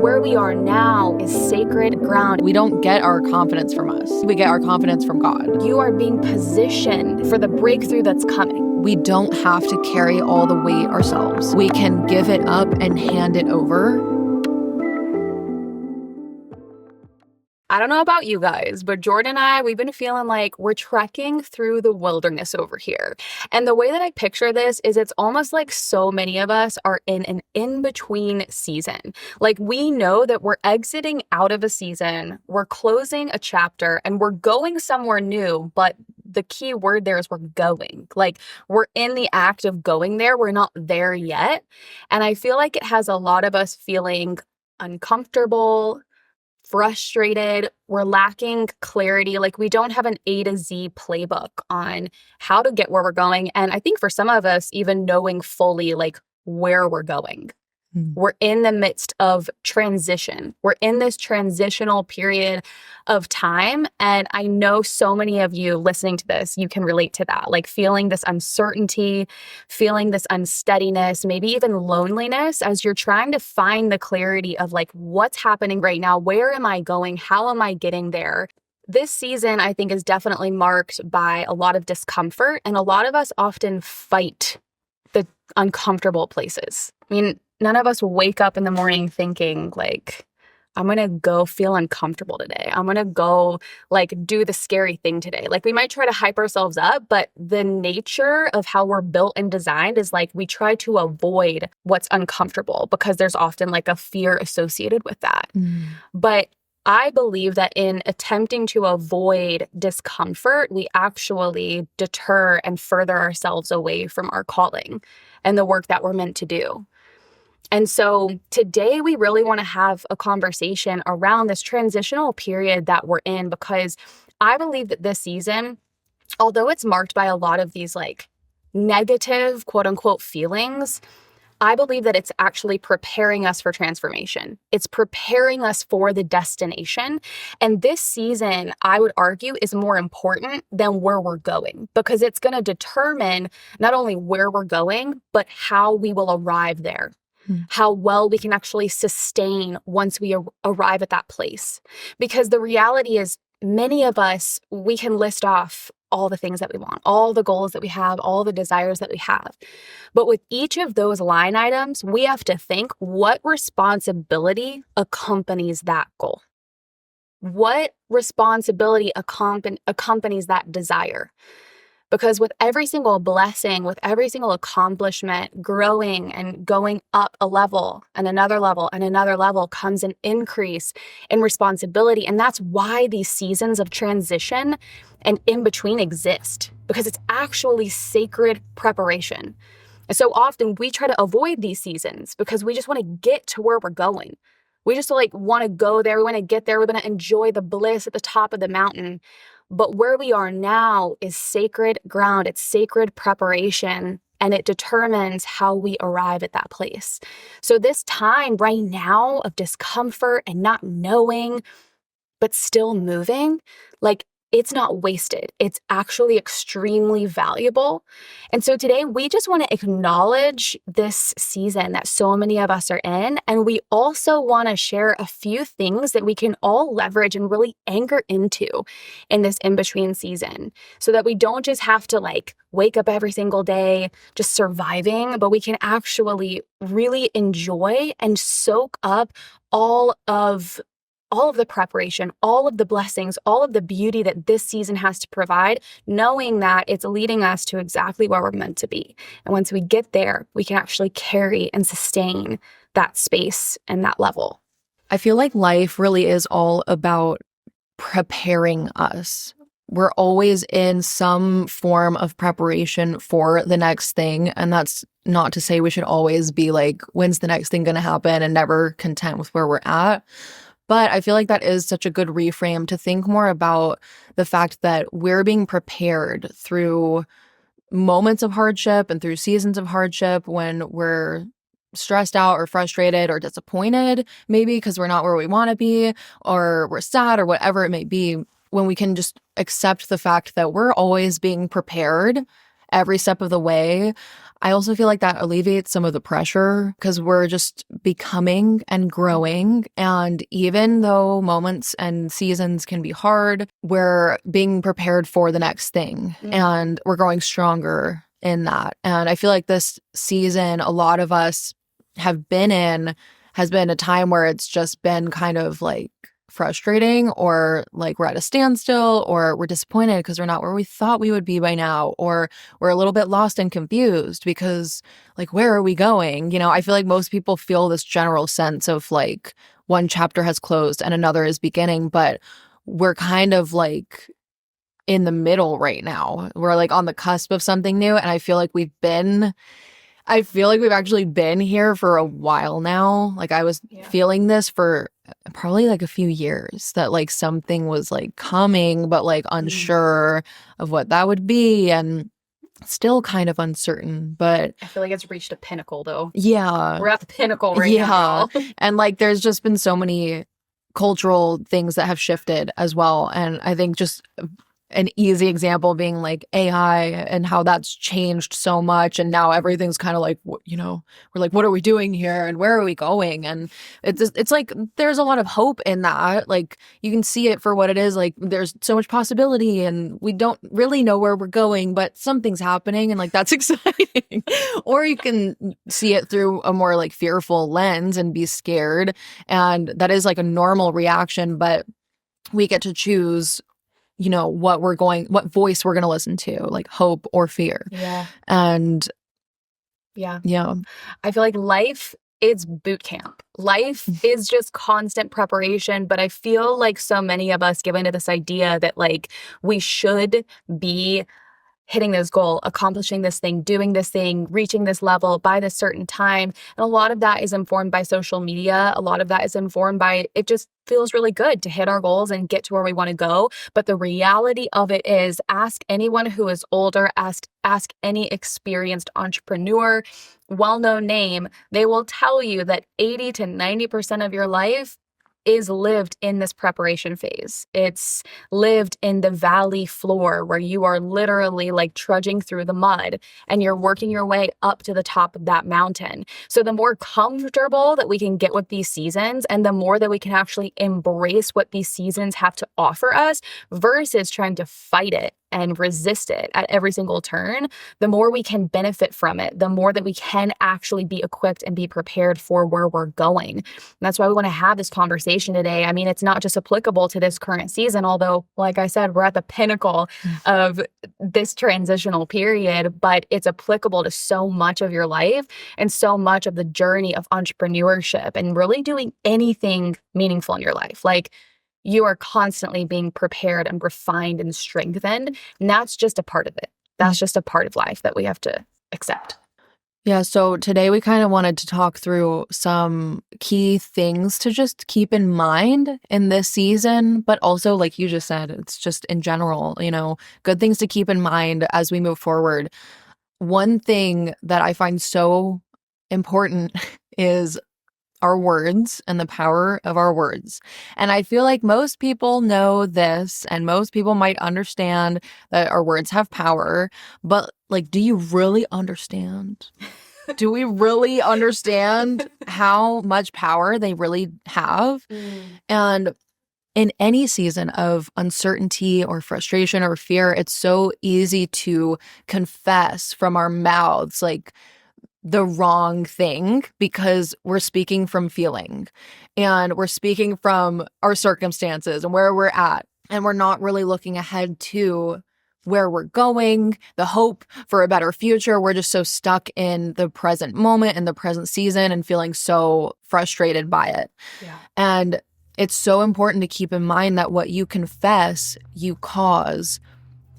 where we are now is sacred ground. We don't get our confidence from us. We get our confidence from God. You are being positioned for the breakthrough that's coming. We don't have to carry all the weight ourselves. We can give it up and hand it over. I don't know about you guys, but Jordan and I, we've been feeling like we're trekking through the wilderness over here. And the way that I picture this is it's almost like so many of us are in an in-between season. Like we know that we're exiting out of a season, we're closing a chapter, and we're going somewhere new, but the key word there is we're going. Like we're in the act of going there. We're not there yet. And I feel like it has a lot of us feeling uncomfortable, frustrated, we're lacking clarity, like we don't have an A to Z playbook on how to get where we're going. And I think for some of us, even knowing fully like where we're going. We're in the midst of transition. We're in this transitional period of time. And I know so many of you listening to this, you can relate to that, like feeling this uncertainty, feeling this unsteadiness, maybe even loneliness as you're trying to find the clarity of like, what's happening right now? Where am I going? How am I getting there? This season, I think, is definitely marked by a lot of discomfort. And a lot of us often fight the uncomfortable places. I mean, none of us wake up in the morning thinking like, I'm going to go feel uncomfortable today. I'm going to go like do the scary thing today. Like we might try to hype ourselves up, but the nature of how we're built and designed is like we try to avoid what's uncomfortable because there's often like a fear associated with that. But I believe that in attempting to avoid discomfort, we actually deter and further ourselves away from our calling and the work that we're meant to do. And so today we really want to have a conversation around this transitional period that we're in, because I believe that this season, although it's marked by a lot of these like negative quote unquote feelings, I believe that it's actually preparing us for transformation. It's preparing us for the destination. And this season, I would argue, is more important than where we're going, because it's going to determine not only where we're going, but how we will arrive there. How well we can actually sustain once we arrive at that place. Because the reality is, many of us, we can list off all the things that we want, all the goals that we have, all the desires that we have. But with each of those line items, we have to think what responsibility accompanies that goal. What responsibility accompanies that desire? Because with every single blessing, with every single accomplishment, growing and going up a level and another level and another level comes an increase in responsibility. And that's why these seasons of transition and in between exist, because it's actually sacred preparation. And so often we try to avoid these seasons because we just want to get to where we're going. We just like want to go there. We want to get there. We want to enjoy the bliss at the top of the mountain. But where we are now is sacred ground. It's sacred preparation, and it determines how we arrive at that place. So this time right now of discomfort and not knowing, but still moving, like it's not wasted. It's actually extremely valuable. And so today we just want to acknowledge this season that so many of us are in. And we also want to share a few things that we can all leverage and really anchor into in this in-between season, so that we don't just have to like wake up every single day just surviving, but we can actually really enjoy and soak up all of the preparation, all of the blessings, all of the beauty that this season has to provide, knowing that it's leading us to exactly where we're meant to be. And once we get there, we can actually carry and sustain that space and that level. I feel like life really is all about preparing us. We're always in some form of preparation for the next thing. And that's not to say we should always be like, when's the next thing going to happen, and never content with where we're at. But I feel like that is such a good reframe to think more about the fact that we're being prepared through moments of hardship and through seasons of hardship when we're stressed out or frustrated or disappointed, maybe because we're not where we want to be, or we're sad or whatever it may be, when we can just accept the fact that we're always being prepared every step of the way. I also feel like that alleviates some of the pressure because we're just becoming and growing. And even though moments and seasons can be hard, we're being prepared for the next thing and we're growing stronger in that. And I feel like this season, a lot of us have been in, has been a time where it's just been kind of like frustrating, or like we're at a standstill, or we're disappointed because we're not where we thought we would be by now, or we're a little bit lost and confused because like, where are we going? You know, I feel like most people feel this general sense of like one chapter has closed and another is beginning, but we're kind of like in the middle right now. We're like on the cusp of something new. And I feel like we've actually been here for a while now. Like I was feeling this for probably like a few years, that like something was like coming, but like unsure of what that would be, and still kind of uncertain. But I feel like it's reached a pinnacle though. Yeah. We're at the pinnacle right now. And like there's just been so many cultural things that have shifted as well. And I think just an easy example being like AI and how that's changed so much. And now everything's kind of like, you know, we're like, what are we doing here? And where are we going? And it's like, there's a lot of hope in that. Like you can see it for what it is. Like there's so much possibility and we don't really know where we're going, but something's happening and like, that's exciting. Or you can see it through a more like fearful lens and be scared. And that is like a normal reaction, but we get to choose, you know, what voice we're going to listen to, like hope or fear. Yeah. And yeah. I feel like life is boot camp. Life is just constant preparation. But I feel like so many of us give into this idea that like we should be hitting this goal, accomplishing this thing, doing this thing, reaching this level by this certain time. And a lot of that is informed by social media. A lot of that is informed by, it just feels really good to hit our goals and get to where we want to go. But the reality of it is, ask anyone who is older, ask any experienced entrepreneur, well-known name, they will tell you that 80 to 90% of your life is lived in this preparation phase. It's lived in the valley floor where you are literally like trudging through the mud and you're working your way up to the top of that mountain. So the more comfortable that we can get with these seasons and the more that we can actually embrace what these seasons have to offer us versus trying to fight it and resist it at every single turn, the more we can benefit from it, the more that we can actually be equipped and be prepared for where we're going. And that's why we want to have this conversation today. I mean, it's not just applicable to this current season, although, like I said, we're at the pinnacle of this transitional period, but it's applicable to so much of your life and so much of the journey of entrepreneurship and really doing anything meaningful in your life. Like, you are constantly being prepared and refined and strengthened. And that's just a part of it. That's just a part of life that we have to accept. Yeah, so today we kind of wanted to talk through some key things to just keep in mind in this season, but also, like you just said, it's just in general, you know, good things to keep in mind as we move forward. One thing that I find so important is our words and the power of our words. And I feel like most people know this and most people might understand that our words have power, but like, do you really understand? Do we really understand how much power they really have? And in any season of uncertainty or frustration or fear, it's so easy to confess from our mouths, like, the wrong thing because we're speaking from feeling and we're speaking from our circumstances and where we're at. And we're not really looking ahead to where we're going, the hope for a better future. We're just so stuck in the present moment and the present season and feeling so frustrated by it. Yeah. And it's so important to keep in mind that what you confess, you cause.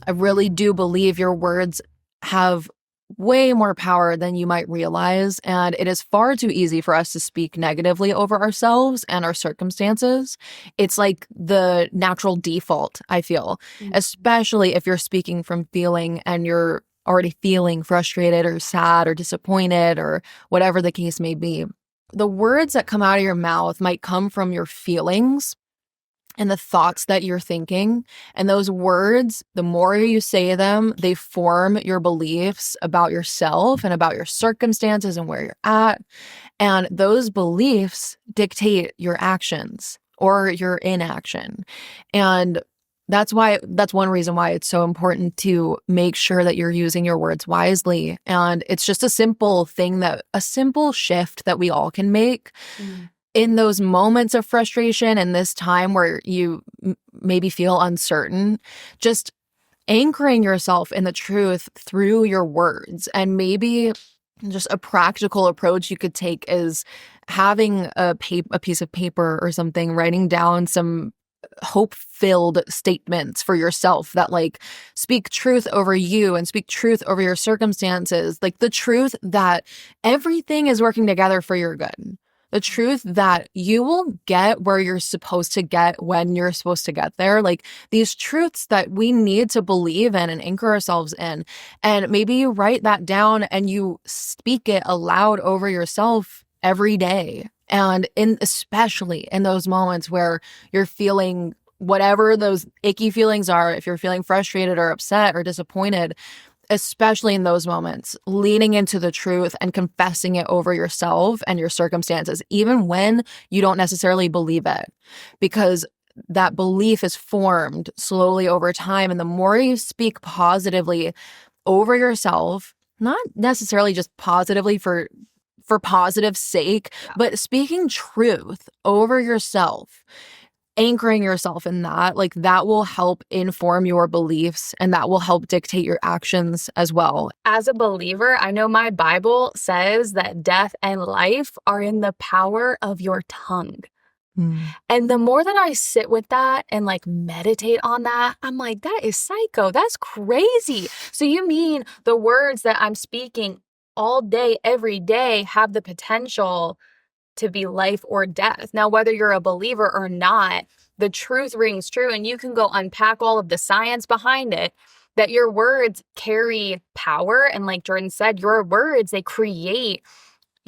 I really do believe your words have way more power than you might realize. And it is far too easy for us to speak negatively over ourselves and our circumstances. It's like the natural default, I feel, especially if you're speaking from feeling and you're already feeling frustrated or sad or disappointed or whatever the case may be. The words that come out of your mouth might come from your feelings, and the thoughts that you're thinking. And those words, the more you say them, they form your beliefs about yourself and about your circumstances and where you're at. And those beliefs dictate your actions or your inaction. And that's one reason why it's so important to make sure that you're using your words wisely. And it's just a simple shift that we all can make in those moments of frustration and this time where you maybe feel uncertain. Just anchoring yourself in the truth through your words. And maybe just a practical approach you could take is having a piece of paper or something, writing down some hope-filled statements for yourself that like speak truth over you and speak truth over your circumstances, like the truth that everything is working together for your good. The truth that you will get where you're supposed to get when you're supposed to get there. Like these truths that we need to believe in and anchor ourselves in. And maybe you write that down and you speak it aloud over yourself every day. And especially in those moments where you're feeling whatever those icky feelings are, if you're feeling frustrated or upset or disappointed, especially in those moments, leaning into the truth and confessing it over yourself and your circumstances, even when you don't necessarily believe it, because that belief is formed slowly over time. And the more you speak positively over yourself, not necessarily just positively for positive sake, but speaking truth over yourself, anchoring yourself in that, like that will help inform your beliefs and that will help dictate your actions as well. As a believer, I know my Bible says that death and life are in the power of your tongue. And the more that I sit with that and like meditate on that, I'm like, that is psycho. That's crazy. So you mean the words that I'm speaking all day, every day have the potential to be life or death. Now, whether you're a believer or not, the truth rings true, and you can go unpack all of the science behind it, that your words carry power. And like Jordan said, your words, they create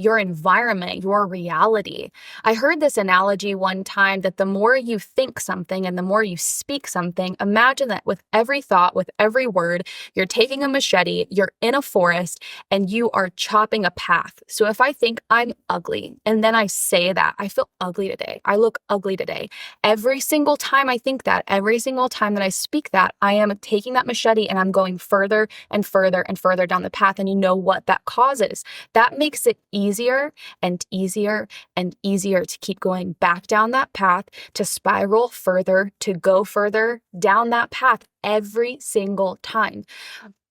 your environment, your reality. I heard this analogy one time that the more you think something and the more you speak something, imagine that with every thought, with every word, you're taking a machete, you're in a forest, and you are chopping a path. So if I think I'm ugly, and then I say that, I feel ugly today, I look ugly today. Every single time I think that, every single time that I speak that, I am taking that machete and I'm going further and further and further down the path. And you know what that causes? That makes it easier and easier and easier to keep going back down that path, to spiral further, to go further down that path every single time.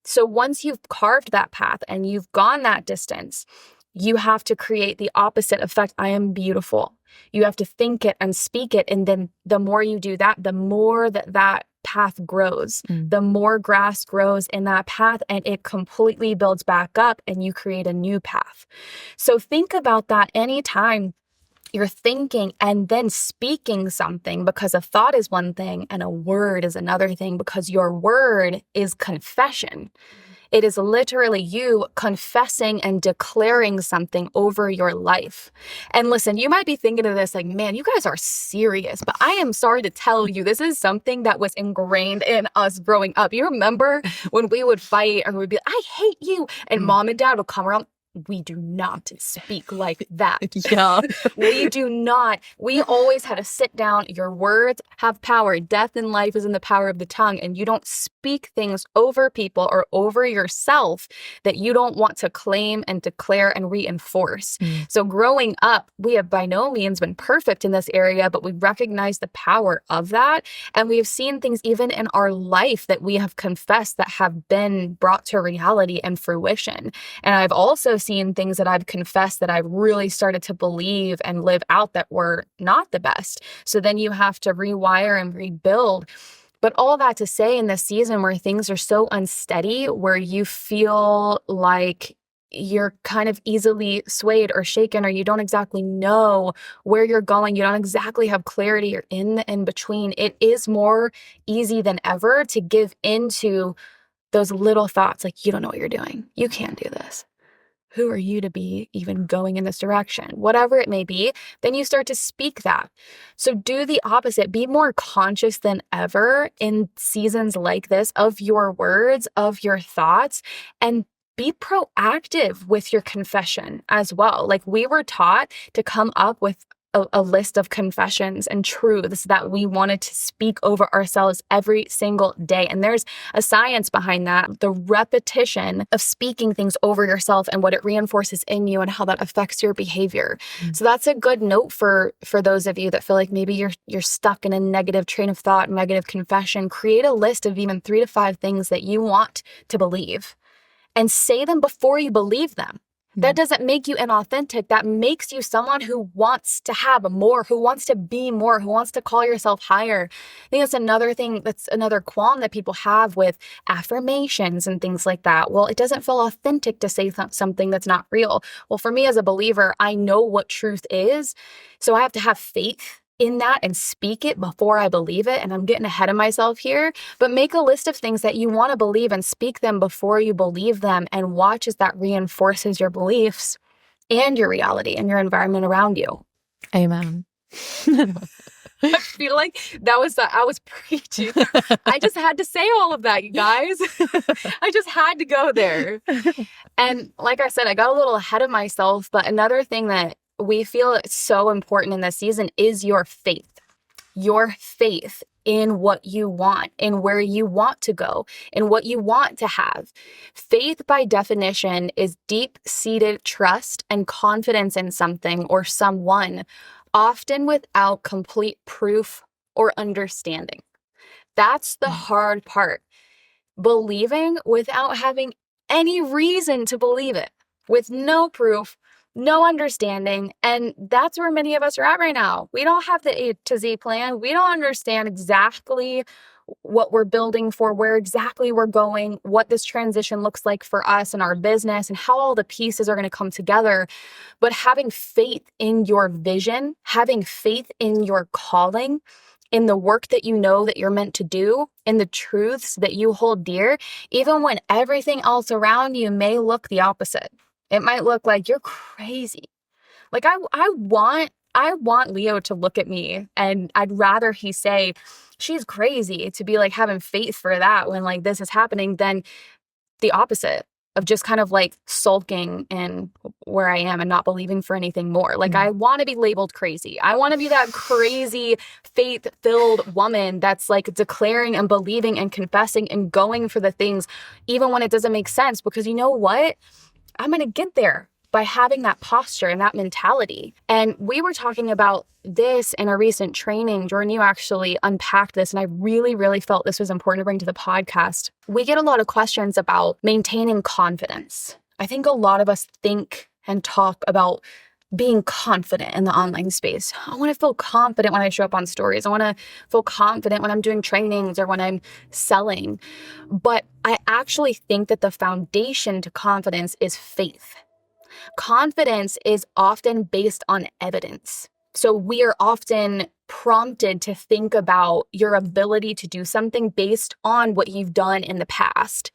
So once you've carved that path and you've gone that distance, you have to create the opposite effect. I am beautiful. You have to think it and speak it. And then the more you do that, the more that path grows, the more grass grows in that path, and it completely builds back up and you create a new path. So think about that anytime you're thinking and then speaking something, because a thought is one thing and a word is another thing, because your word is confession. It is literally you confessing and declaring something over your life. And listen, you might be thinking of this like, man, you guys are serious, but I am sorry to tell you, this is something that was ingrained in us growing up. You remember when we would fight and we'd be, I hate you. And mom and dad would come around. We do not speak like that. Yeah. We do not. We always had to sit down. Your words have power. Death and life is in the power of the tongue. And you don't speak things over people or over yourself that you don't want to claim and declare and reinforce. So growing up, we have by no means been perfect in this area, but we recognize the power of that. And we have seen things even in our life that we have confessed that have been brought to reality and fruition. And I've also seen things that I've confessed that I've really started to believe and live out that were not the best. So then you have to rewire and rebuild. But all that to say, in this season where things are so unsteady, where you feel like you're kind of easily swayed or shaken, or you don't exactly know where you're going, you don't exactly have clarity, you're in the in-between, it is more easy than ever to give into those little thoughts like, you don't know what you're doing. You can't do this. who are you to be even going in this direction? Whatever it may be, then you start to speak that. So do the opposite. Be more conscious than ever in seasons like this of your words, of your thoughts, and be proactive with your confession as well. Like, we were taught to come up with a list of confessions and truths that we wanted to speak over ourselves every single day. And there's a science behind that, the repetition of speaking things over yourself and what it reinforces in you and how that affects your behavior. So that's a good note for those of you that feel like maybe you're stuck in a negative train of thought, negative confession. Create a list of even 3 to 5 things that you want to believe and say them before you believe them. That doesn't make you inauthentic. That makes you someone who wants to have more, who wants to be more, who wants to call yourself higher. I think that's another thing, that's another qualm that people have with affirmations and things like that. Well, it doesn't feel authentic to say something that's not real. Well, for me as a believer, I know what truth is. So I have to have faith in that and speak it before I believe it. And I'm getting ahead of myself here, but make a list of things that you want to believe and speak them before you believe them, and watch as that reinforces your beliefs and your reality and your environment around you. Amen. I feel like I was preaching. I just had to say all of that, you guys. I just had to go there. And like I said, I got a little ahead of myself, but another thing that we feel is so important in this season is your faith. Your faith in what you want, in where you want to go, in what you want to have. Faith, by definition, is deep-seated trust and confidence in something or someone, often without complete proof or understanding. That's the hard part. Believing without having any reason to believe it, with no proof, no understanding. And that's where many of us are at right now. We don't have the A to Z plan. We don't understand exactly what we're building for, where exactly we're going, what this transition looks like for us and our business, and how all the pieces are going to come together. But having faith in your vision, having faith in your calling, in the work that you know that you're meant to do, in the truths that you hold dear, even when everything else around you may look the opposite. It might look like you're crazy. Like I want Leo to look at me, and I'd rather he say she's crazy, to be like having faith for that when like this is happening, than the opposite of just kind of like sulking in where I am and not believing for anything more. Like, I want to be labeled crazy. I want to be that crazy faith-filled woman that's like declaring and believing and confessing and going for the things even when it doesn't make sense, because you know what? I'm going to get there by having that posture and that mentality. And we were talking about this in a recent training. Jordan, you actually unpacked this, and I really, really felt this was important to bring to the podcast. We get a lot of questions about maintaining confidence. I think a lot of us think and talk about being confident in the online space. I want to feel confident when I show up on stories. I want to feel confident when I'm doing trainings or when I'm selling. But I actually think that the foundation to confidence is faith. Confidence is often based on evidence. So we are often prompted to think about your ability to do something based on what you've done in the past.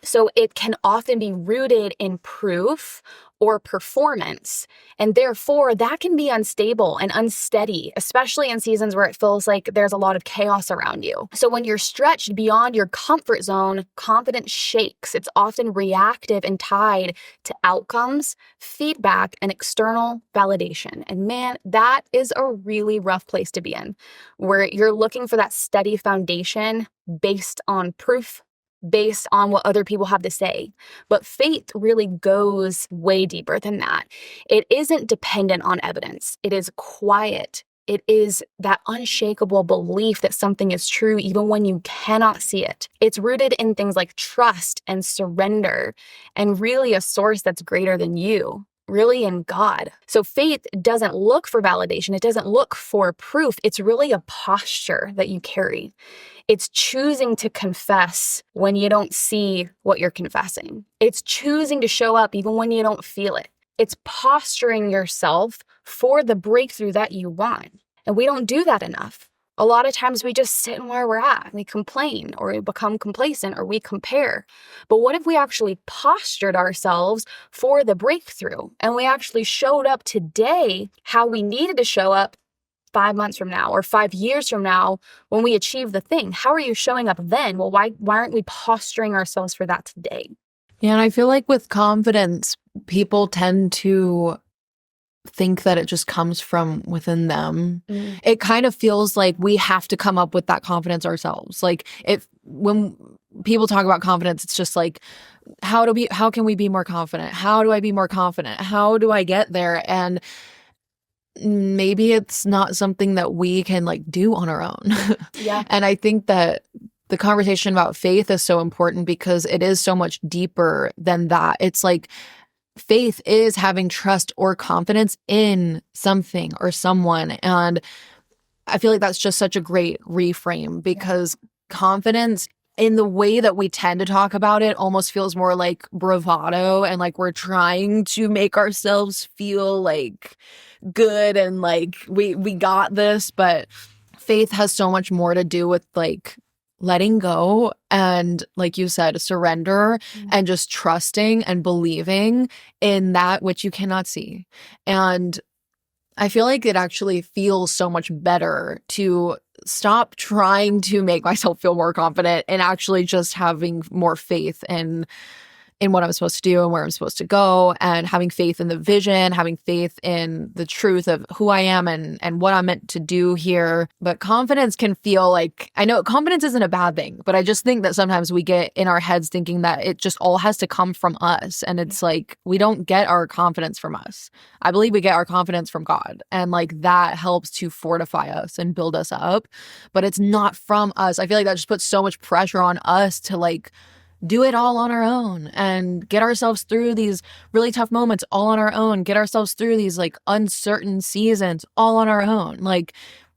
So it can often be rooted in proof or performance. And therefore, that can be unstable and unsteady, especially in seasons where it feels like there's a lot of chaos around you. So when you're stretched beyond your comfort zone, confidence shakes. It's often reactive and tied to outcomes, feedback, and external validation. And man, that is a really rough place to be in, where you're looking for that steady foundation based on proof, based on what other people have to say. But faith really goes way deeper than that. It isn't dependent on evidence. It is quiet. It is that unshakable belief that something is true even when you cannot see it. It's rooted in things like trust and surrender, and really a source that's greater than you, really in God. So faith doesn't look for validation. It doesn't look for proof. It's really a posture that you carry. It's choosing to confess when you don't see what you're confessing. It's choosing to show up even when you don't feel it. It's posturing yourself for the breakthrough that you want. And we don't do that enough. A lot of times we just sit in where we're at. We complain or we become complacent or we compare. But what if we actually postured ourselves for the breakthrough and we actually showed up today how we needed to show up 5 months from now or 5 years from now when we achieve the thing? How are you showing up then? Well, why aren't we posturing ourselves for that today? Yeah, and I feel like with confidence, people tend to think that it just comes from within them. It kind of feels like we have to come up with that confidence ourselves. Like when people talk about confidence, it's just like, how can we be more confident? How do I be more confident? How do I get there? And maybe it's not something that we can like do on our own. Yeah. And I think that the conversation about faith is so important because it is so much deeper than that. It's like faith is having trust or confidence in something or someone. And I feel like that's just such a great reframe because confidence in the way that we tend to talk about it almost feels more like bravado and like we're trying to make ourselves feel like good and like we got this. But faith has so much more to do with like letting go and, like you said, surrender and just trusting and believing in that which you cannot see. And I feel like it actually feels so much better to stop trying to make myself feel more confident and actually just having more faith in what I'm supposed to do and where I'm supposed to go, and having faith in the vision, having faith in the truth of who I am and what I'm meant to do here. But confidence can feel like, I know confidence isn't a bad thing, but I just think that sometimes we get in our heads thinking that it just all has to come from us. And it's like, we don't get our confidence from us. I believe we get our confidence from God. And like that helps to fortify us and build us up, but it's not from us. I feel like that just puts so much pressure on us to like do it all on our own and get ourselves through these really tough moments all on our own, get ourselves through these like uncertain seasons all on our own. Like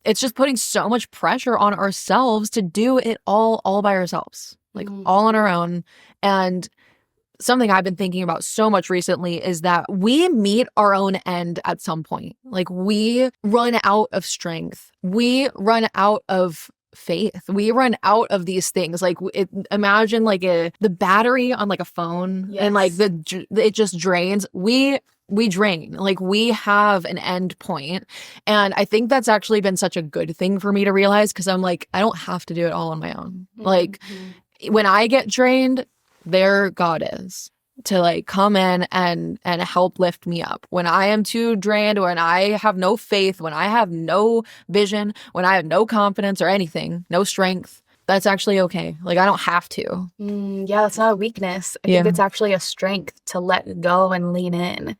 it's just putting so much pressure on ourselves to do it all by ourselves, like all on our own. And something I've been thinking about so much recently is that we meet our own end at some point. Like we run out of strength. We run out of faith. We run out of these things. Like imagine like the battery on like a phone and like it just drains. We drain. Like we have an end point. And I think that's actually been such a good thing for me to realize because I'm like, I don't have to do it all on my own. Like when I get drained, there God is to like come in and help lift me up. When I am too drained, when I have no faith, when I have no vision, when I have no confidence or anything, no strength, that's actually okay. Like I don't have to. Yeah, that's not a weakness. I think it's actually a strength to let go and lean in,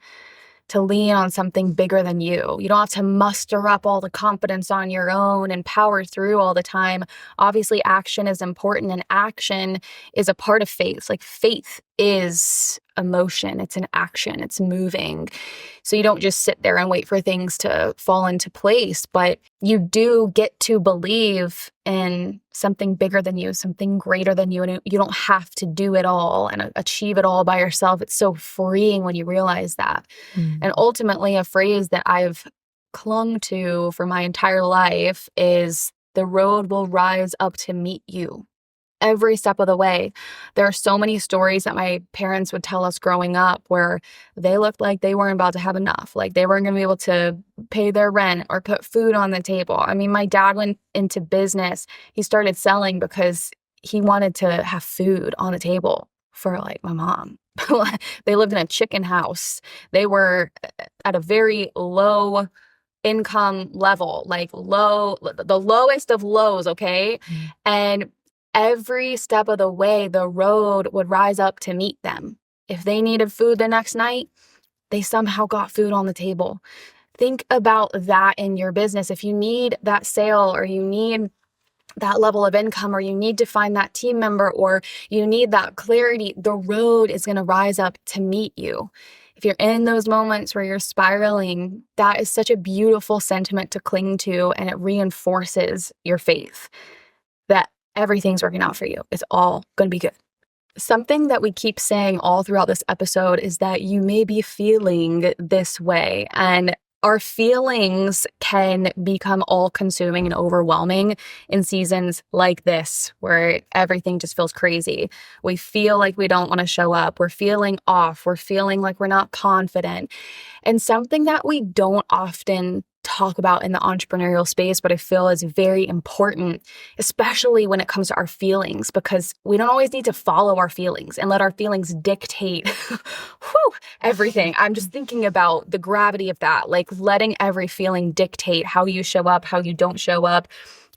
to lean on something bigger than you. You don't have to muster up all the confidence on your own and power through all the time. Obviously, action is important, and action is a part of faith. Like faith is emotion, it's an action, it's moving. So you don't just sit there and wait for things to fall into place, but you do get to believe in something bigger than you, something greater than you, and you don't have to do it all and achieve it all by yourself. It's so freeing when you realize that. And ultimately, a phrase that I've clung to for my entire life is the road will rise up to meet you. Every step of the way. There are so many stories that my parents would tell us growing up where they looked like they weren't about to have enough, like they weren't going to be able to pay their rent or put food on the table. I mean, my dad went into business. He started selling because he wanted to have food on the table for like my mom. They lived in a chicken house. They were at a very low income level, like the lowest of lows, okay? And every step of the way, the road would rise up to meet them. If they needed food the next night, they somehow got food on the table. Think about that in your business. If you need that sale or you need that level of income or you need to find that team member or you need that clarity, the road is going to rise up to meet you. If you're in those moments where you're spiraling, that is such a beautiful sentiment to cling to, and it reinforces your faith that everything's working out for you. It's all going to be good. Something that we keep saying all throughout this episode is that you may be feeling this way. And Our feelings can become all consuming and overwhelming in seasons like this, where everything just feels crazy. We feel like we don't want to show up. We're feeling off. We're feeling like we're not confident. And something that we don't often talk about in the entrepreneurial space, but I feel is very important, especially when it comes to our feelings, because we don't always need to follow our feelings and let our feelings dictate everything. I'm just thinking about the gravity of that, like letting every feeling dictate how you show up, how you don't show up.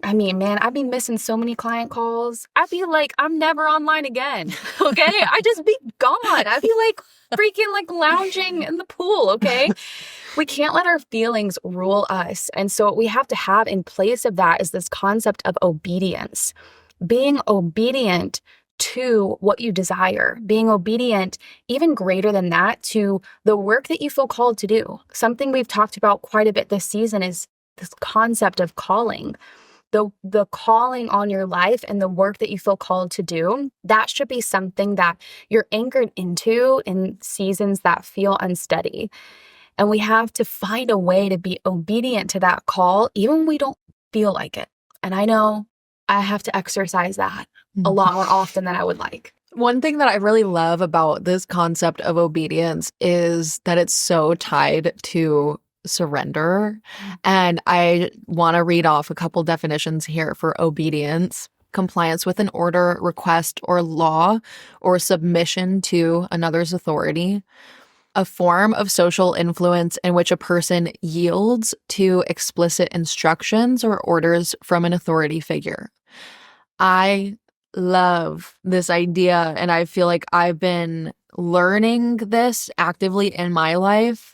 I mean, man, I'd be missing so many client calls. I'd be like, I'm never online again. Okay. I just be gone. I'd be like freaking like lounging in the pool. Okay. We can't let our feelings rule us. And so what we have to have in place of that is this concept of obedience, being obedient to what you desire, being obedient, even greater than that, to the work that you feel called to do. Something we've talked about quite a bit this season is this concept of calling. The calling on your life and the work that you feel called to do, that should be something that you're anchored into in seasons that feel unsteady. And we have to find a way to be obedient to that call, even when we don't feel like it. And I know I have to exercise that a lot more often than I would like. One thing that I really love about this concept of obedience is that it's so tied to surrender. And I want to read off a couple definitions here for obedience: compliance with an order, request, or law, or submission to another's authority. A form of social influence in which a person yields to explicit instructions or orders from an authority figure. I love this idea, and I feel like I've been learning this actively in my life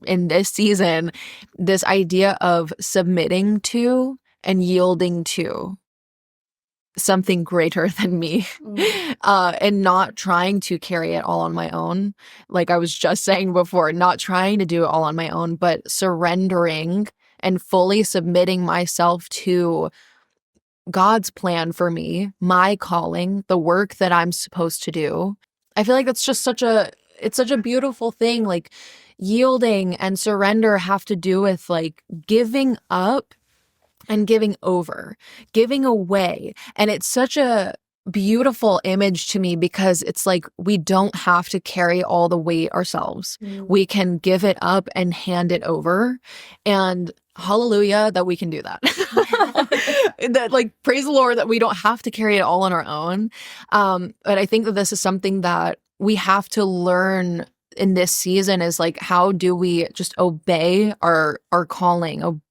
in this season, this idea of submitting to and yielding to something greater than me, and not trying to carry it all on my own. Like I was just saying before, not trying to do it all on my own, but surrendering and fully submitting myself to God's plan for me, my calling, the work that I'm supposed to do. I feel like that's just it's such a beautiful thing. Like yielding and surrender have to do with like giving up and giving over, giving away. And it's such a beautiful image to me because it's like we don't have to carry all the weight ourselves. We can give it up and hand it over. And hallelujah that we can do that. That, like, praise the Lord that we don't have to carry it all on our own. But I think that this is something that we have to learn in this season, is like, how do we just obey our calling,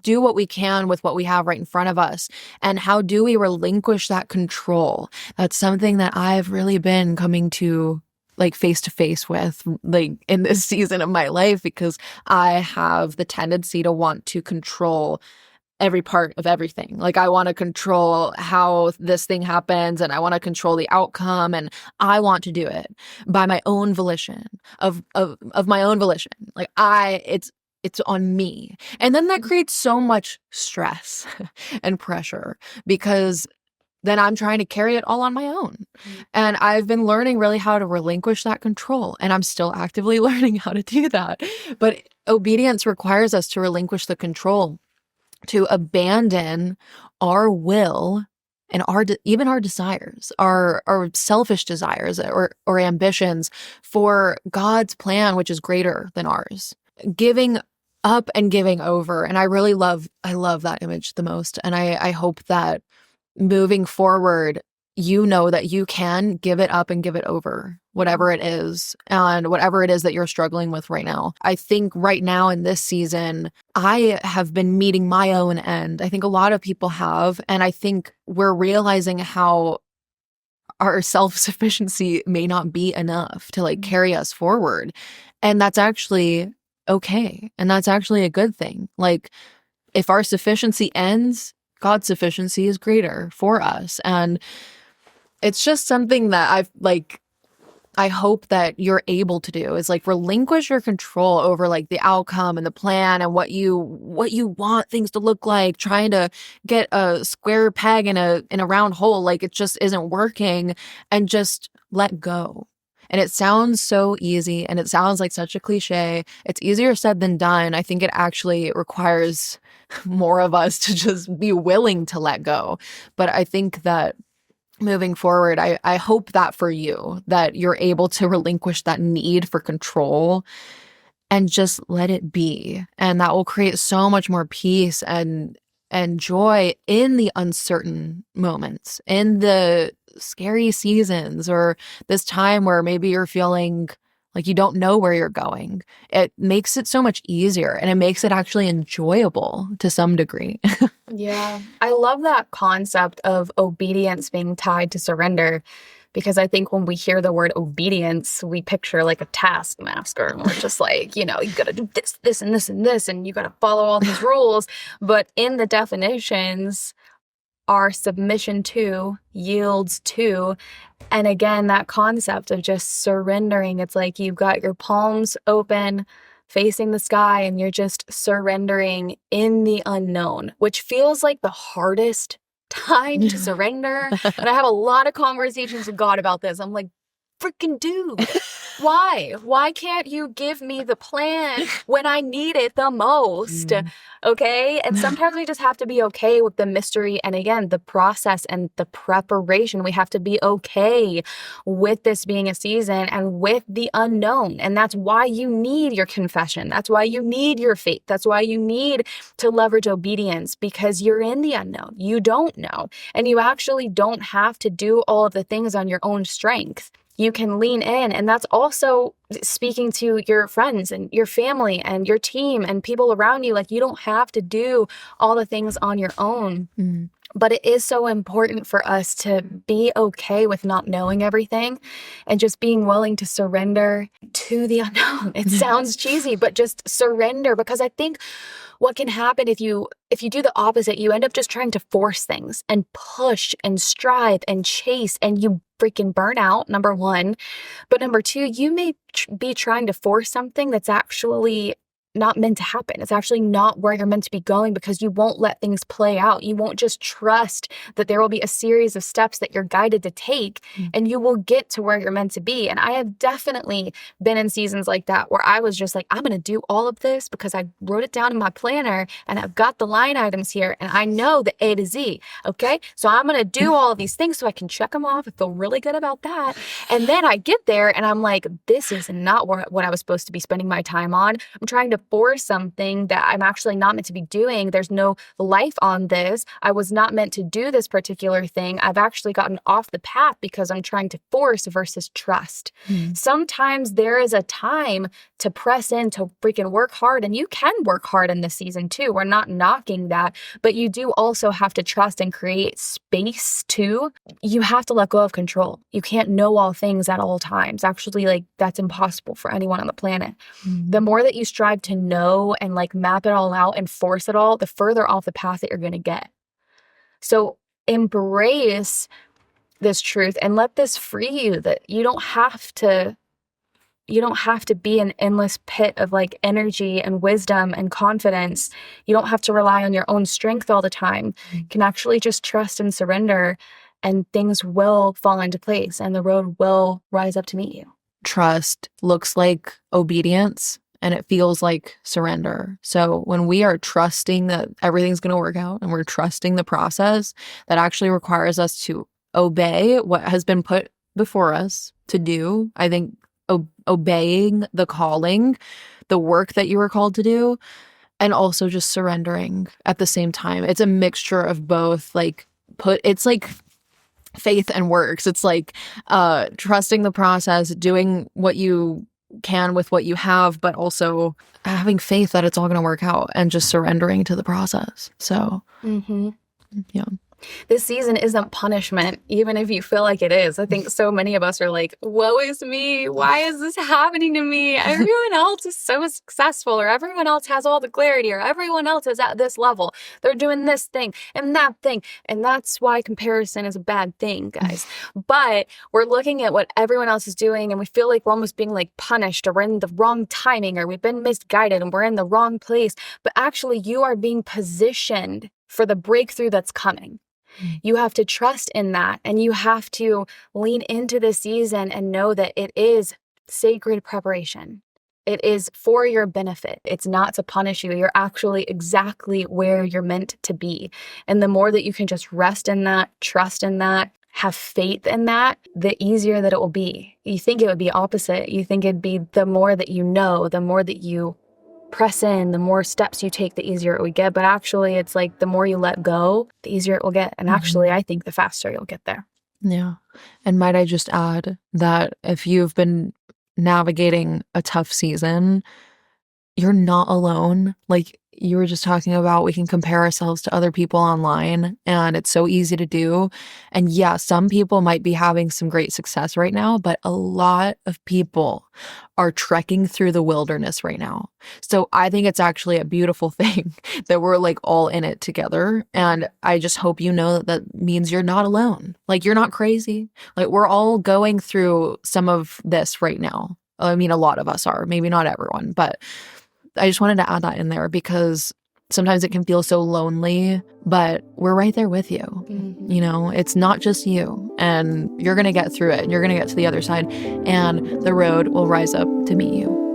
do what we can with what we have right in front of us? And how do we relinquish that control? That's something that I've really been coming to like face to face with, like in this season of my life, because I have the tendency to want to control every part of everything. Like I want to control how this thing happens, and I want to control the outcome, and I want to do it by my own volition of my own volition. Like it's on me. And then that creates so much stress and pressure, because then I'm trying to carry it all on my own. And I've been learning really how to relinquish that control, and I'm still actively learning how to do that. But obedience requires us to relinquish the control, to abandon our will and even our desires, our selfish desires or ambitions for God's plan, which is greater than ours. Giving up and giving over. And I love that image the most. And I hope that moving forward, you know that you can give it up and give it over, whatever it is, and whatever it is that you're struggling with right now. I think right now in this season, I have been meeting my own end. I think a lot of people have, and I think we're realizing how our self-sufficiency may not be enough to like carry us forward. And that's actually okay. And that's actually a good thing. Like if our sufficiency ends, God's sufficiency is greater for us. And it's just something that I hope that you're able to do, is like relinquish your control over like the outcome and the plan and what you want things to look like, trying to get a square peg in a round hole. Like it just isn't working, and just let go And it sounds so easy and it sounds like such a cliche. It's easier said than done. I think it actually requires more of us to just be willing to let go. But I think that moving forward, I hope that for you, that you're able to relinquish that need for control and just let it be. And that will create so much more peace and joy in the uncertain moments, in the scary seasons, or this time where maybe you're feeling like you don't know where you're going. It makes it so much easier and it makes it actually enjoyable to some degree. Yeah. I love that concept of obedience being tied to surrender because I think when we hear the word obedience, we picture like a taskmaster and we're just like, you got to do this, this, and this, and this, and you got to follow all these rules. But in the definitions, our submission to yields to. And again, that concept of just surrendering, it's like you've got your palms open, facing the sky, and you're just surrendering in the unknown, which feels like the hardest time to surrender. And I have a lot of conversations with God about this. I'm like, freaking dude, why? Why can't you give me the plan when I need it the most? Okay. And sometimes we just have to be okay with the mystery. And again, the process and the preparation. We have to be okay with this being a season and with the unknown. And that's why you need your confession. That's why you need your faith. That's why you need to leverage obedience, because you're in the unknown. You don't know. And you actually don't have to do all of the things on your own strength. You can lean in. And that's also speaking to your friends and your family and your team and people around you. Like, you don't have to do all the things on your own. But it is so important for us to be okay with not knowing everything and just being willing to surrender to the unknown. It sounds cheesy, but just surrender, because I think what can happen if you do the opposite, you end up just trying to force things and push and strive and chase, and you freaking burn out, number one. But number two, you may be trying to force something that's actually not meant to happen. It's actually not where you're meant to be going, because you won't let things play out. You won't just trust that there will be a series of steps that you're guided to take and you will get to where you're meant to be. And I have definitely been in seasons like that where I was just like, I'm going to do all of this because I wrote it down in my planner and I've got the line items here and I know the A to Z. Okay. So I'm going to do all of these things so I can check them off. I feel really good about that. And then I get there and I'm like, this is not what I was supposed to be spending my time on. I'm trying to force something that I'm actually not meant to be doing. There's no life on this. I was not meant to do this particular thing. I've actually gotten off the path because I'm trying to force versus trust. Sometimes there is a time to press in, to freaking work hard, and you can work hard in this season too. We're not knocking that, but you do also have to trust and create space too. You have to let go of control. You can't know all things at all times. Actually, like, that's impossible for anyone on the planet. The more that you strive to know and like map it all out and force it all, the further off the path that you're going to get. So embrace this truth and let this free you, that you don't have to be an endless pit of like energy and wisdom and confidence. You don't have to rely on your own strength all the time. You can actually just trust and surrender, and things will fall into place and the road will rise up to meet you. Trust looks like obedience and it feels like surrender. So when we are trusting that everything's going to work out and we're trusting the process, that actually requires us to obey what has been put before us to do. I think obeying the calling, the work that you were called to do, and also just surrendering at the same time. It's a mixture of both. It's like faith and works. It's like trusting the process, doing what you can with what you have, but also having faith that it's all going to work out and just surrendering to the process. So, yeah. This season isn't punishment, even if you feel like it is. I think so many of us are like, woe is me. Why is this happening to me? Everyone else is so successful, or everyone else has all the clarity, or everyone else is at this level. They're doing this thing and that thing. And that's why comparison is a bad thing, guys. But we're looking at what everyone else is doing and we feel like we're almost being like punished, or we're in the wrong timing, or we've been misguided and we're in the wrong place. But actually, you are being positioned for the breakthrough that's coming. You have to trust in that, and you have to lean into this season and know that it is sacred preparation. It is for your benefit. It's not to punish you. You're actually exactly where you're meant to be. And the more that you can just rest in that, trust in that, have faith in that, the easier that it will be. You think it would be opposite. You think it'd be the more that you know, the more that you press in, the more steps you take, the easier it would get. But actually, it's like the more you let go, the easier it will get. And actually, I think the faster you'll get there. Yeah. And might I just add that if you've been navigating a tough season, you're not alone. Like you were just talking about, we can compare ourselves to other people online, and it's so easy to do. And yeah, some people might be having some great success right now, but a lot of people are trekking through the wilderness right now. So I think it's actually a beautiful thing that we're like all in it together. And I just hope you know that that means you're not alone. Like you're not crazy. Like we're all going through some of this right now. I mean, a lot of us are, maybe not everyone, but I just wanted to add that in there because sometimes it can feel so lonely, but we're right there with you. Mm-hmm. You know, it's not just you, and you're going to get through it, and you're going to get to the other side, and the road will rise up to meet you.